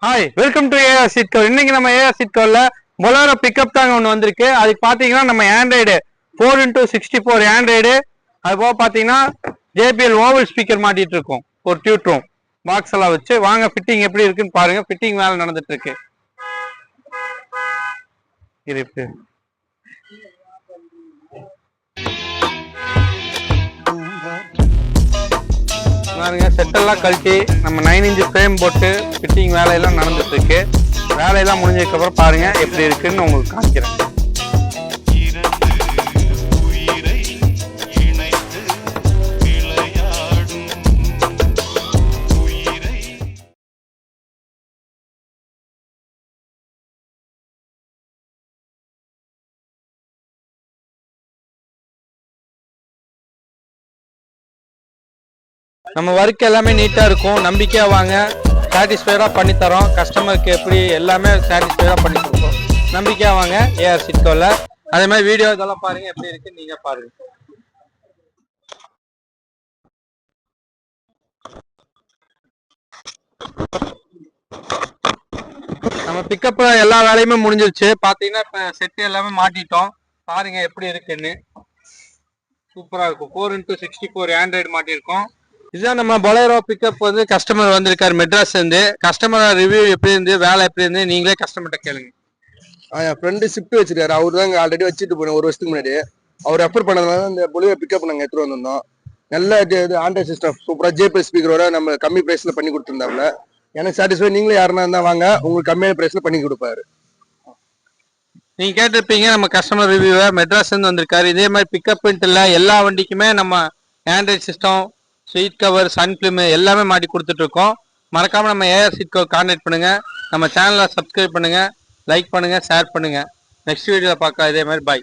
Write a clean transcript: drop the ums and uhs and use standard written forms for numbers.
Hi welcome to AR seat cover. இன்னைக்கு நம்ம AR seat கவர்ல பொலேரோ பிக்கப் தாங்க ஒன்று வந்திருக்கு. அதுக்கு பார்த்தீங்கன்னா நம்ம ஆண்ட்ராய்டு 4x64 ஆண்ட்ராய்டு, அது போக பார்த்தீங்கன்னா ஜேபிஎல் ஓவல் ஸ்பீக்கர் மாட்டிட்டு இருக்கோம். ஒரு டியூட் ரூம் பாக்ஸ் எல்லாம் வச்சு வாங்க ஃபிட்டிங் எப்படி இருக்குன்னு பாருங்க. ஃபிட்டிங் வேலை நடந்துட்டு இருக்கு. பாருங்க செட்டெல்லாம் கழட்டி நம்ம 9 இன்ச் ஃப்ரேம் போட்டு ஃபிட்டிங் வேலையெல்லாம் நடந்துட்டு இருக்கு. வேலையெல்லாம் முடிஞ்சதுக்கு அப்புறம் பாருங்க எப்படி இருக்குன்னு உங்களுக்கு காமிக்கிறேன். நம்ம ஒர்க் எல்லாமே நீட்டா இருக்கும். நம்பிக்கையா வாங்க, சாட்டிஸ்ஃபைடா பண்ணி தரோம். கஸ்டமருக்கு எப்படி எல்லாமே சாட்டிஸ்ஃபைடா பண்ணி கொடுப்போம். நம்பிக்கையா வாங்க ஏஆர் சீட் கவர்ல. அதே மாதிரி வீடியோ இதெல்லாம் பாருங்க எப்படி இருக்கு நீங்க பாருங்க. நம்ம பிக்கப் எல்லா வேலையுமே முடிஞ்சிருச்சு. பாத்தீங்கன்னா இப்ப செட் எல்லாமே மாட்டிட்டோம். பாருங்க எப்படி இருக்குன்னு. சூப்பரா இருக்கும். 4x64 Android மாட்டிருக்கோம். இதுதான் நம்ம பொலேரோ பிக்கப் வந்து கஸ்டமர் வந்திருக்காரு மெட்ராஸ் இருந்து. கஸ்டமர் ரிவ்யூ எப்படி இருந்து, வேலை எப்படி இருந்து நீங்களே கஸ்டமர்கிட்ட கேளுங்க. என் ஃப்ரெண்டு ஷிஃப்ட் வச்சிருக்காரு. அவர் தான் ஆல்ரெடி வச்சுட்டு போனேன் 1 வருஷத்துக்கு முன்னாடி. அவர் ரெஃபர் பண்ணதுனால இந்த பொலேரோ பிக்கப் நாங்கள் எடுத்துட்டு வந்திருந்தோம். நல்ல ஆண்ட்ராய்ட் சிஸ்டம் சூப்பரா ஜேபிஎல் ஸ்பீக்கரோட நம்ம கம்மி பிரைஸ்ல பண்ணி கொடுத்துருந்தாப்புல. எனக்கு சாட்டிஸ்ஃபை. நீங்களே யாருன்னா இருந்தா வாங்க, உங்களுக்கு கம்மியான பிரைஸ்ல பண்ணி கொடுப்பாரு. நீங்க கேட்டிருப்பீங்க நம்ம கஸ்டமர் ரிவ்யூவை. மெட்ராஸ் இருந்து வந்திருக்காரு. இதே மாதிரி பிக்கப் இல்ல எல்லா வண்டிக்குமே நம்ம android system, seat cover, sun film எல்லாமே மாட்டி கொடுத்துட்டு இருக்கோம். மறக்காம நம்ம ஏஆர் சீட் கவர் கான்டாக்ட் பண்ணுங்க. நம்ம சேனலை சப்ஸ்கிரைப் பண்ணுங்க, லைக் பண்ணுங்க, ஷேர் பண்ணுங்க. நெக்ஸ்ட் வீடியோல பார்க்கலாம். இதே மாதிரி பாய்.